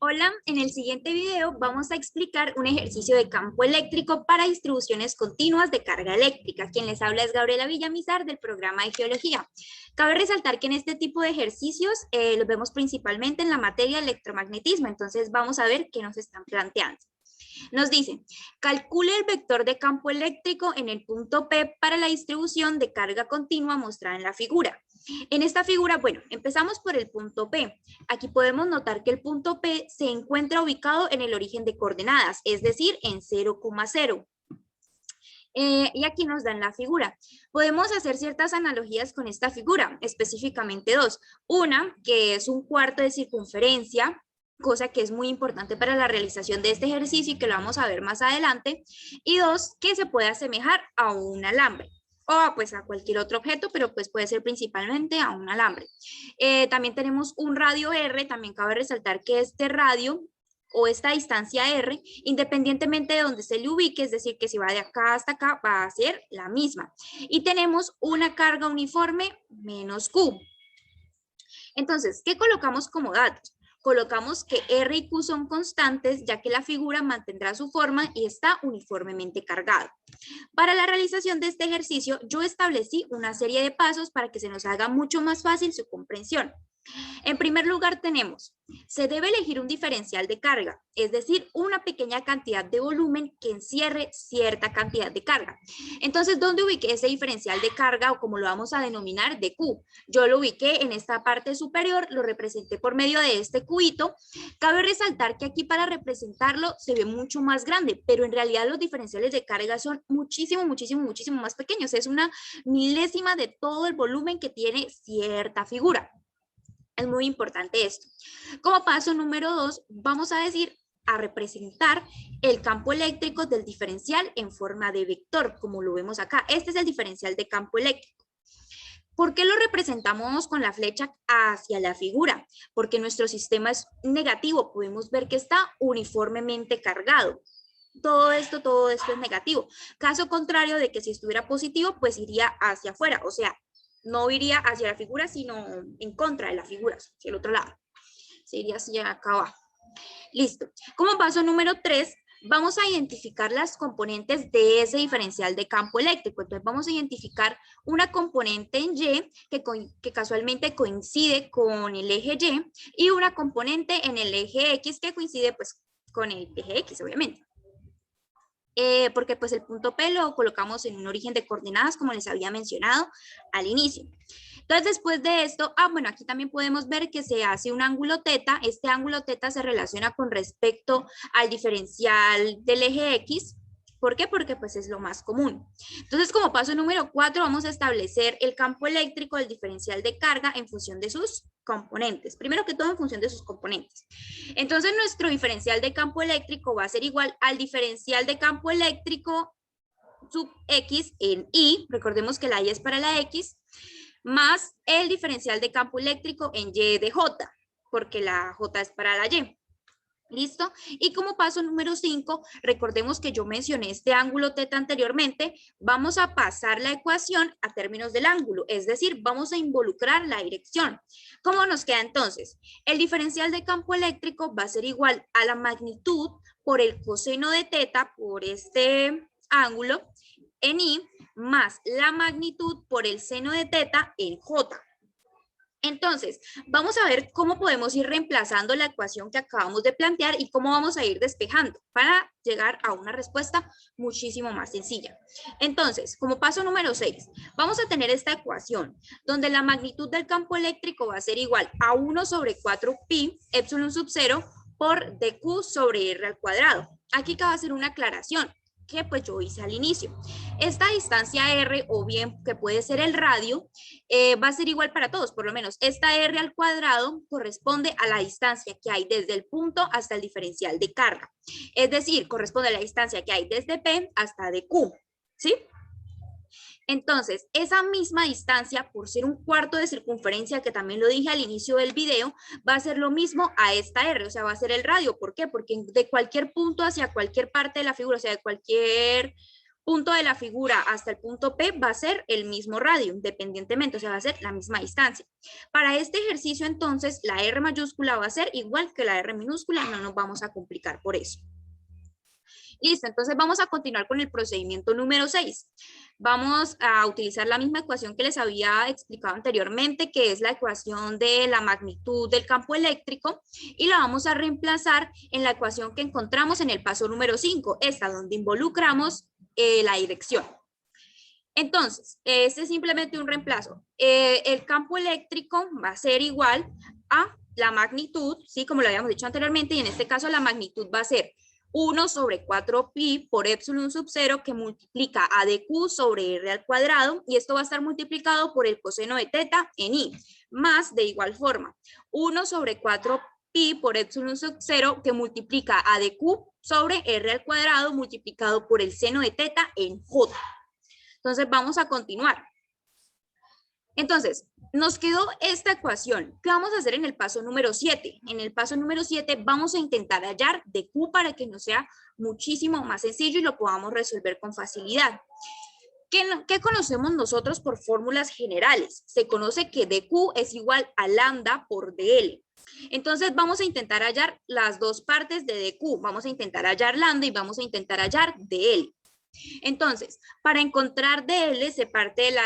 Hola, en el siguiente video vamos a explicar un ejercicio de campo eléctrico para distribuciones continuas de carga eléctrica. Quien les habla es Gabriela Villamizar del programa de Geología. Cabe resaltar que en este tipo de ejercicios los vemos principalmente en la materia de electromagnetismo, entonces vamos a ver qué nos están planteando. Nos dice, calcule el vector de campo eléctrico en el punto P para la distribución de carga continua mostrada en la figura. En esta figura, bueno, empezamos por el punto P. Aquí podemos notar que el punto P se encuentra ubicado en el origen de coordenadas, es decir, en 0,0. Y aquí nos dan la figura. Podemos hacer ciertas analogías con esta figura, específicamente dos. Una, que es un cuarto de circunferencia, cosa que es muy importante para la realización de este ejercicio y que lo vamos a ver más adelante. Y dos, que se puede asemejar a un alambre o pues a cualquier otro objeto, pero pues puede ser principalmente a un alambre. También tenemos un radio R, también cabe resaltar que este radio o esta distancia R, independientemente de donde se le ubique, es decir, que si va de acá hasta acá, va a ser la misma. Y tenemos una carga uniforme menos Q. Entonces, ¿qué colocamos como datos? Colocamos que R y Q son constantes, ya que la figura mantendrá su forma y está uniformemente cargado. Para la realización de este ejercicio, yo establecí una serie de pasos para que se nos haga mucho más fácil su comprensión. En primer lugar tenemos, se debe elegir un diferencial de carga, es decir, una pequeña cantidad de volumen que encierre cierta cantidad de carga. Entonces, ¿dónde ubiqué ese diferencial de carga o como lo vamos a denominar de Q? Yo lo ubiqué en esta parte superior, lo representé por medio de este cubito. Cabe resaltar que aquí para representarlo se ve mucho más grande, pero en realidad los diferenciales de carga son muchísimo más pequeños. Es una milésima de todo el volumen que tiene cierta figura. Es muy importante esto. Como paso número 2, vamos a representar el campo eléctrico del diferencial en forma de vector, como lo vemos acá. Este es el diferencial de campo eléctrico. ¿Por qué lo representamos con la flecha hacia la figura? Porque nuestro sistema es negativo. Podemos ver que está uniformemente cargado. Todo esto es negativo. Caso contrario de que si estuviera positivo, pues iría hacia afuera, o sea, no iría hacia la figura, sino en contra de la figura, hacia el otro lado. Se iría hacia acá abajo. Listo. Como paso número 3, vamos a identificar las componentes de ese diferencial de campo eléctrico. Entonces vamos a identificar una componente en Y que casualmente coincide con el eje Y y una componente en el eje X que coincide pues con el eje X, obviamente. Porque pues el punto P lo colocamos en un origen de coordenadas, como les había mencionado al inicio. Entonces, después de esto, bueno, aquí también podemos ver que se hace un ángulo teta. Este ángulo teta se relaciona con respecto al diferencial del eje X. ¿Por qué? Porque pues es lo más común. Entonces, como paso número 4, vamos a establecer el campo eléctrico del diferencial de carga en función de sus componentes. Primero que todo, en función de sus componentes. Entonces, nuestro diferencial de campo eléctrico va a ser igual al diferencial de campo eléctrico sub X en Y. Recordemos que la Y es para la X, más el diferencial de campo eléctrico en Y de J, porque la J es para la Y. ¿Listo? Y como paso número 5, recordemos que yo mencioné este ángulo teta anteriormente, vamos a pasar la ecuación a términos del ángulo, es decir, vamos a involucrar la dirección. ¿Cómo nos queda entonces? El diferencial de campo eléctrico va a ser igual a la magnitud por el coseno de teta por este ángulo en I, más la magnitud por el seno de teta en J. Entonces, vamos a ver cómo podemos ir reemplazando la ecuación que acabamos de plantear y cómo vamos a ir despejando para llegar a una respuesta muchísimo más sencilla. Entonces, como paso número 6, vamos a tener esta ecuación donde la magnitud del campo eléctrico va a ser igual a 1 sobre 4 pi epsilon sub 0 por dq sobre r al cuadrado. Aquí cabe hacer una aclaración que pues yo hice al inicio. Esta distancia R, o bien que puede ser el radio, va a ser igual para todos, por lo menos esta R al cuadrado corresponde a la distancia que hay desde el punto hasta el diferencial de carga. Es decir, corresponde a la distancia que hay desde P hasta DQ, ¿sí? Entonces, esa misma distancia, por ser un cuarto de circunferencia, que también lo dije al inicio del video, va a ser lo mismo a esta R, o sea, va a ser el radio. ¿Por qué? Porque de cualquier punto hacia cualquier parte de la figura, o sea, de cualquier punto de la figura hasta el punto P va a ser el mismo radio, independientemente, o sea, va a ser la misma distancia. Para este ejercicio, entonces, la R mayúscula va a ser igual que la R minúscula, no nos vamos a complicar por eso. Listo, entonces vamos a continuar con el procedimiento número 6. Vamos a utilizar la misma ecuación que les había explicado anteriormente, que es la ecuación de la magnitud del campo eléctrico, y la vamos a reemplazar en la ecuación que encontramos en el paso número 5, esta donde involucramos la dirección. Entonces, este es simplemente un reemplazo. El campo eléctrico va a ser igual a la magnitud, ¿sí? Como lo habíamos dicho anteriormente, y en este caso la magnitud va a ser 1 sobre 4pi por epsilon sub 0 que multiplica a dq sobre r al cuadrado, y esto va a estar multiplicado por el coseno de teta en i, más de igual forma 1 sobre 4pi por epsilon sub 0 que multiplica a dq sobre r al cuadrado multiplicado por el seno de teta en j. Entonces vamos a continuar. Entonces, nos quedó esta ecuación. ¿Qué vamos a hacer en el paso número 7? En el paso número 7 vamos a intentar hallar dq para que nos sea muchísimo más sencillo y lo podamos resolver con facilidad. ¿Qué conocemos nosotros por fórmulas generales? Se conoce que dq es igual a lambda por dl. Entonces vamos a intentar hallar las dos partes de dq. Vamos a intentar hallar lambda y vamos a intentar hallar dl. Entonces, para encontrar dl se parte de la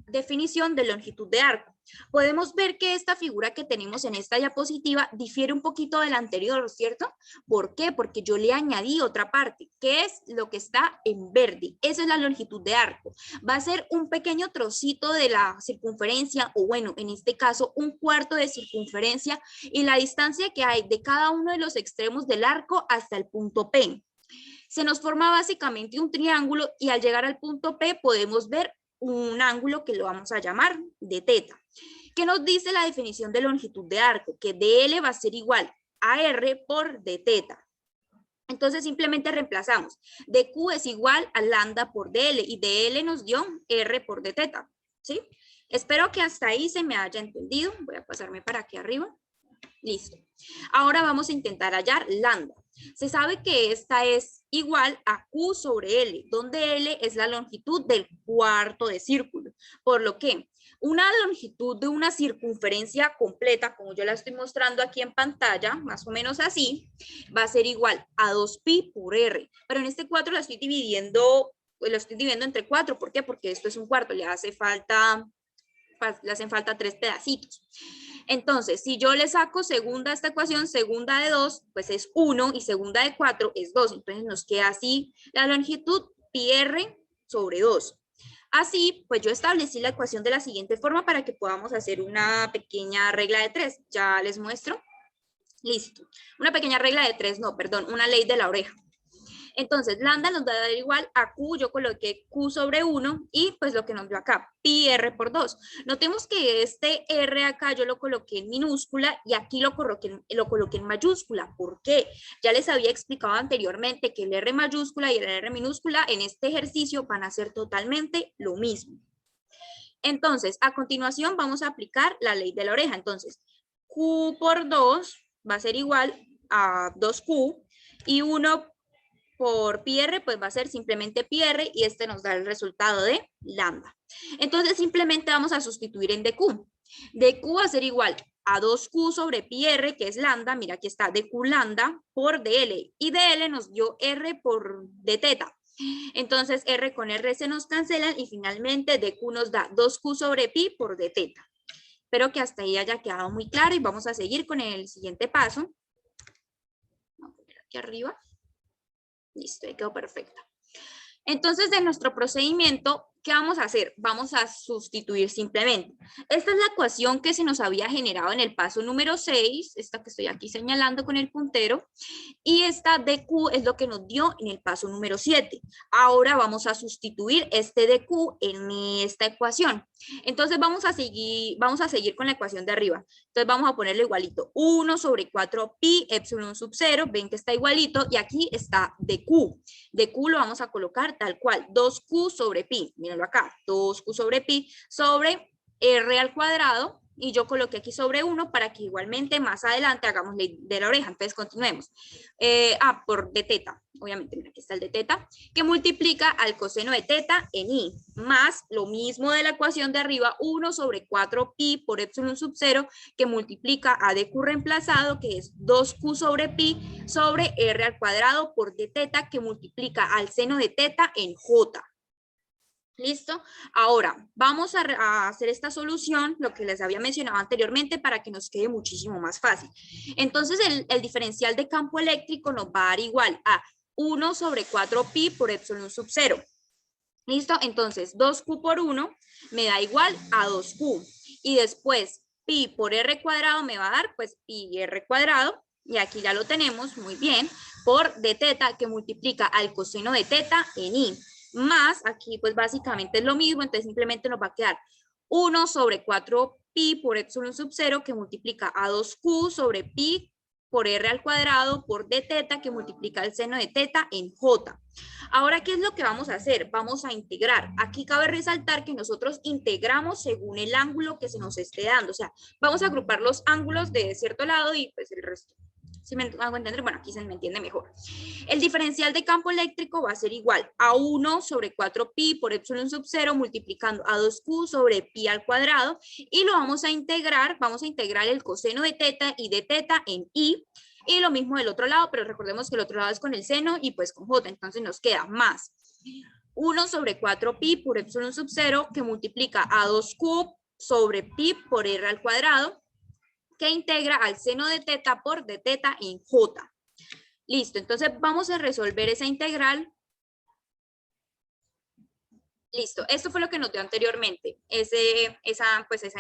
definición de longitud de arco. Podemos ver que esta figura que tenemos en esta diapositiva difiere un poquito de la anterior, ¿cierto? ¿Por qué? Porque yo le añadí otra parte, que es lo que está en verde. Esa es la longitud de arco. Va a ser un pequeño trocito de la circunferencia, o bueno, en este caso, un cuarto de circunferencia, y la distancia que hay de cada uno de los extremos del arco hasta el punto P. Se nos forma básicamente un triángulo y al llegar al punto P podemos ver un ángulo que lo vamos a llamar de teta. ¿Qué nos dice la definición de longitud de arco? Que dl va a ser igual a r por d teta. Entonces simplemente reemplazamos. dq es igual a lambda por dl y dl nos dio r por d teta. ¿Sí? Espero que hasta ahí se me haya entendido. Voy a pasarme para aquí arriba. Listo. Ahora vamos a intentar hallar lambda. Se sabe que esta es igual a Q sobre L, donde L es la longitud del cuarto de círculo. Por lo que una longitud de una circunferencia completa, como yo la estoy mostrando aquí en pantalla, más o menos así, va a ser igual a 2pi por R. Pero en este 4 lo estoy dividiendo entre 4. ¿Por qué? Porque esto es un cuarto, le hacen falta 3 pedacitos. Entonces, si yo le saco segunda a esta ecuación, segunda de 2, pues es 1 y segunda de 4 es 2. Entonces nos queda así la longitud pi r sobre 2. Así, pues yo establecí la ecuación de la siguiente forma para que podamos hacer una pequeña regla de 3. Ya les muestro. Listo. Una pequeña regla de 3, no, perdón, una ley de la oreja. Entonces, lambda nos va a dar igual a Q, yo coloqué Q sobre 1 y pues lo que nos dio acá, pi r por 2. Notemos que este r acá yo lo coloqué en minúscula y aquí lo coloqué en mayúscula. ¿Por qué? Ya les había explicado anteriormente que el r mayúscula y el r minúscula en este ejercicio van a ser totalmente lo mismo. Entonces, a continuación vamos a aplicar la ley de la oreja. Entonces, Q por 2 va a ser igual a 2Q y 1 por pi r, pues va a ser simplemente pi r y este nos da el resultado de lambda. Entonces simplemente vamos a sustituir en dq. dq va a ser igual a 2q sobre pi r, que es lambda, mira aquí está, dq lambda por dl, y dl nos dio r por d teta. Entonces r con r se nos cancelan y finalmente dq nos da 2q sobre pi por d teta. Espero que hasta ahí haya quedado muy claro y vamos a seguir con el siguiente paso. Vamos a poner aquí arriba. Listo, ahí quedó perfecta. Entonces, de nuestro procedimiento, ¿qué vamos a hacer? Vamos a sustituir simplemente. Esta es la ecuación que se nos había generado en el paso número 6, esta que estoy aquí señalando con el puntero, y esta dq es lo que nos dio en el paso número 7. Ahora vamos a sustituir este dq en esta ecuación. Entonces vamos a seguir con la ecuación de arriba. Entonces vamos a ponerle igualito. 1 sobre 4pi epsilon sub 0, ven que está igualito, y aquí está dq. dq lo vamos a colocar tal cual, 2q sobre pi, mírenlo acá, 2q sobre pi sobre r al cuadrado y yo coloqué aquí sobre 1 para que igualmente más adelante hagamos ley de la oreja. Entonces continuemos. Por de teta, obviamente, mira, aquí está el de teta, que multiplica al coseno de teta en i, más lo mismo de la ecuación de arriba, 1 sobre 4pi por epsilon sub 0, que multiplica a dq reemplazado, que es 2q sobre pi, sobre r al cuadrado por d teta, que multiplica al seno de teta en j. ¿Listo? Ahora, vamos a hacer esta solución, lo que les había mencionado anteriormente, para que nos quede muchísimo más fácil. Entonces, el diferencial de campo eléctrico nos va a dar igual a 1 sobre 4pi por epsilon sub 0. ¿Listo? Entonces, 2q por 1 me da igual a 2q. Y después, pi por r cuadrado me va a dar, pues, pi r cuadrado. Y aquí ya lo tenemos, muy bien, por d teta, que multiplica al coseno de teta en i. Más, aquí pues básicamente es lo mismo, entonces simplemente nos va a quedar 1 sobre 4pi por epsilon sub 0, que multiplica a 2q sobre pi por r al cuadrado por d teta, que multiplica el seno de teta en j. Ahora, ¿qué es lo que vamos a hacer? Vamos a integrar. Aquí cabe resaltar que nosotros integramos según el ángulo que se nos esté dando. O sea, vamos a agrupar los ángulos de cierto lado y pues el resto. ¿Sí me hago entender? Bueno, aquí se me entiende mejor. El diferencial de campo eléctrico va a ser igual a 1 sobre 4pi por epsilon sub 0 multiplicando a 2q sobre pi al cuadrado, y lo vamos a integrar el coseno de teta y de teta en i, y lo mismo del otro lado, pero recordemos que el otro lado es con el seno y pues con j, entonces nos queda más 1 sobre 4pi por epsilon sub 0, que multiplica a 2q sobre pi por r al cuadrado, que integra al seno de teta por d teta en j. Listo, entonces vamos a resolver esa integral. Listo, esto fue lo que nos dio anteriormente, esa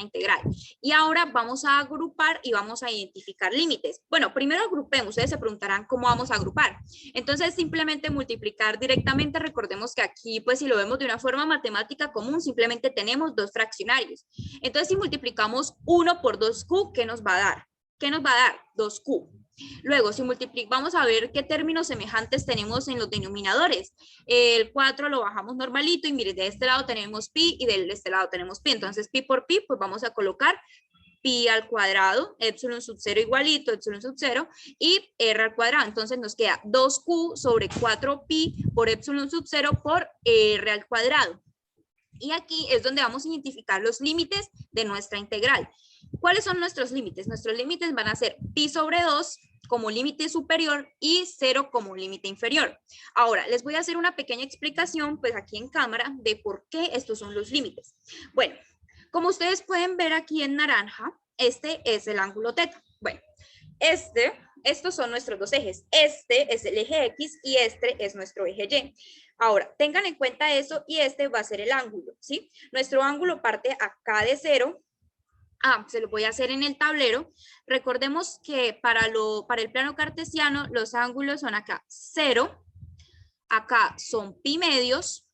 integral. Y ahora vamos a agrupar y vamos a identificar límites. Bueno, primero agrupemos, ustedes se preguntarán cómo vamos a agrupar. Entonces simplemente multiplicar directamente, recordemos que aquí pues si lo vemos de una forma matemática común, simplemente tenemos dos fraccionarios. Entonces si multiplicamos 1 por 2q, ¿qué nos va a dar? ¿Qué nos va a dar? 2q. Luego, si multiplicamos, vamos a ver qué términos semejantes tenemos en los denominadores. El 4 lo bajamos normalito y miren, de este lado tenemos pi y de este lado tenemos pi. Entonces, pi por pi, pues vamos a colocar pi al cuadrado, epsilon sub 0 igualito, epsilon sub 0, y r al cuadrado. Entonces nos queda 2q sobre 4pi por epsilon sub 0 por r al cuadrado. Y aquí es donde vamos a identificar los límites de nuestra integral. ¿Cuáles son nuestros límites? Nuestros límites van a ser pi sobre 2 como límite superior y 0 como límite inferior. Ahora, les voy a hacer una pequeña explicación, pues aquí en cámara, de por qué estos son los límites. Bueno, como ustedes pueden ver aquí en naranja, este es el ángulo teta. Bueno, estos son nuestros dos ejes. Este es el eje X y este es nuestro eje Y. Ahora, tengan en cuenta eso y este va a ser el ángulo, ¿sí? Nuestro ángulo parte acá de 0. Se lo voy a hacer en el tablero. Recordemos que para el plano cartesiano los ángulos son acá 0, acá son pi medios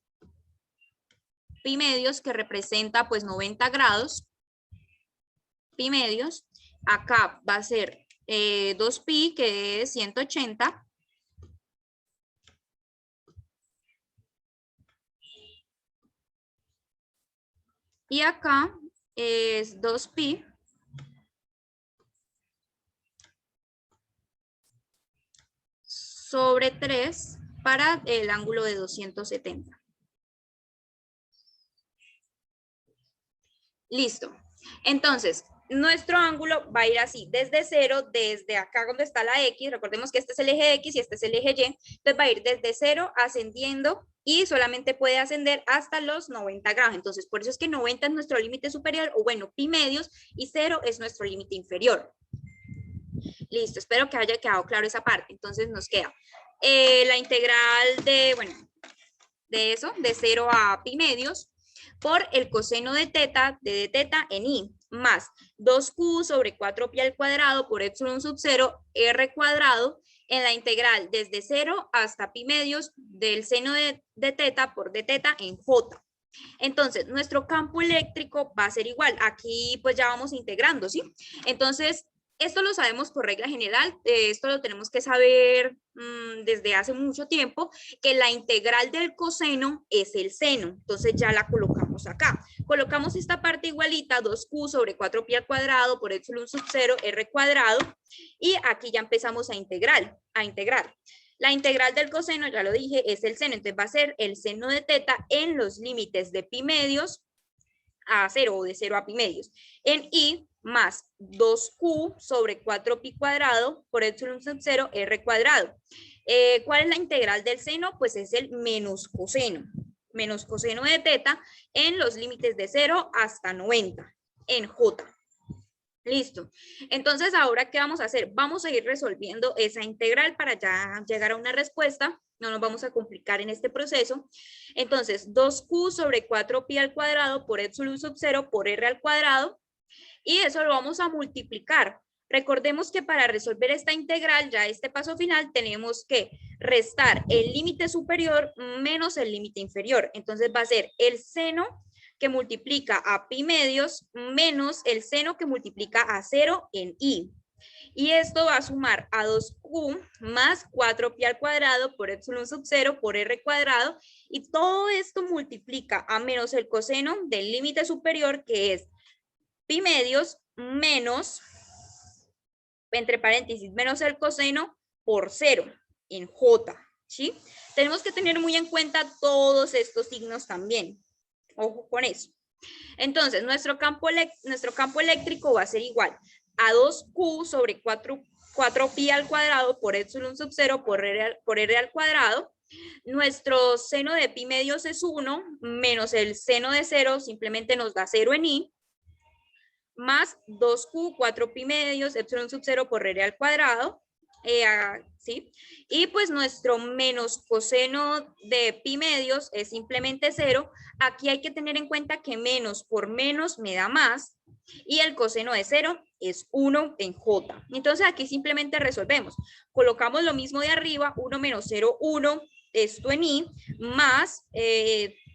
que representa pues 90 grados, pi medios, acá va a ser 2pi que es 180, y acá es 2pi sobre 3 para el ángulo de 270. Listo. Entonces, nuestro ángulo va a ir así, desde 0, desde acá donde está la X, recordemos que este es el eje X y este es el eje Y, entonces va a ir desde 0 ascendiendo y solamente puede ascender hasta los 90 grados. Entonces, por eso es que 90 es nuestro límite superior, o bueno, pi medios, y 0 es nuestro límite inferior. Listo, espero que haya quedado claro esa parte. Entonces nos queda la integral de 0 a pi medios por el coseno de teta, de d teta en i, más 2q sobre 4pi al cuadrado por epsilon sub 0 r cuadrado en la integral desde 0 hasta pi medios del seno de teta por d teta en j. Entonces, nuestro campo eléctrico va a ser igual. Aquí pues ya vamos integrando, ¿sí? Entonces, esto lo sabemos por regla general, esto lo tenemos que saber desde hace mucho tiempo, que la integral del coseno es el seno. Entonces ya la colocamos colocamos acá. Colocamos esta parte igualita, 2q sobre 4pi al cuadrado por epsilon sub 0 r cuadrado, y aquí ya empezamos a integrar. La integral del coseno, ya lo dije, es el seno, entonces va a ser el seno de teta en los límites de pi medios a 0 o de 0 a pi medios, en i más 2q sobre 4pi cuadrado por epsilon sub 0 r cuadrado. ¿Cuál es la integral del seno? Pues es el menos coseno de teta en los límites de 0 hasta 90 en j. Listo. Entonces, ahora, ¿qué vamos a hacer? Vamos a ir resolviendo esa integral para ya llegar a una respuesta. No nos vamos a complicar en este proceso. Entonces, 2q sobre 4pi al cuadrado por epsilon sub 0 por r al cuadrado. Y eso lo vamos a multiplicar. Recordemos que para resolver esta integral, ya este paso final, tenemos que restar el límite superior menos el límite inferior. Entonces, va a ser el seno que multiplica a pi medios menos el seno que multiplica a 0 en i. Y esto va a sumar a 2q más 4pi al cuadrado por epsilon sub 0 por r cuadrado. Y todo esto multiplica a menos el coseno del límite superior, que es pi medios menos, entre paréntesis, menos el coseno por 0 en j. ¿Sí? Tenemos que tener muy en cuenta todos estos signos también. Ojo con eso. Entonces, nuestro campo eléctrico va a ser igual a 2q sobre 4pi al cuadrado por epsilon sub 0 por r al cuadrado. Nuestro seno de pi medios es 1, menos el seno de 0, simplemente nos da 0 en i, más 2q, 4pi medios, epsilon sub 0 por r al cuadrado. ¿Sí? Y pues nuestro menos coseno de pi medios es simplemente 0. Aquí hay que tener en cuenta que menos por menos me da más, y el coseno de 0 es 1 en j. Entonces aquí simplemente resolvemos. Colocamos lo mismo de arriba, 1 menos 0, 1, esto en i, más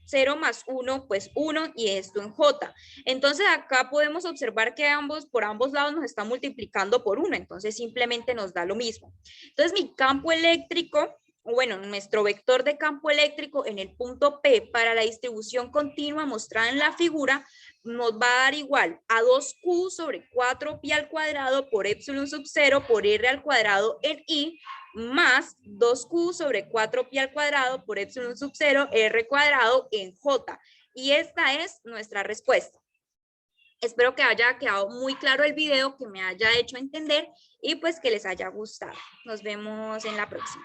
0 más 1, pues 1, y esto en j. Entonces acá podemos observar que por ambos lados nos está multiplicando por 1, entonces simplemente nos da lo mismo. Entonces mi campo eléctrico, bueno, nuestro vector de campo eléctrico en el punto P para la distribución continua mostrada en la figura nos va a dar igual a 2q sobre 4pi al cuadrado por epsilon sub 0 por r al cuadrado en i, más 2q sobre 4pi al cuadrado por epsilon sub 0 r cuadrado en j. Y esta es nuestra respuesta. Espero que haya quedado muy claro el video, que me haya hecho entender y pues que les haya gustado. Nos vemos en la próxima.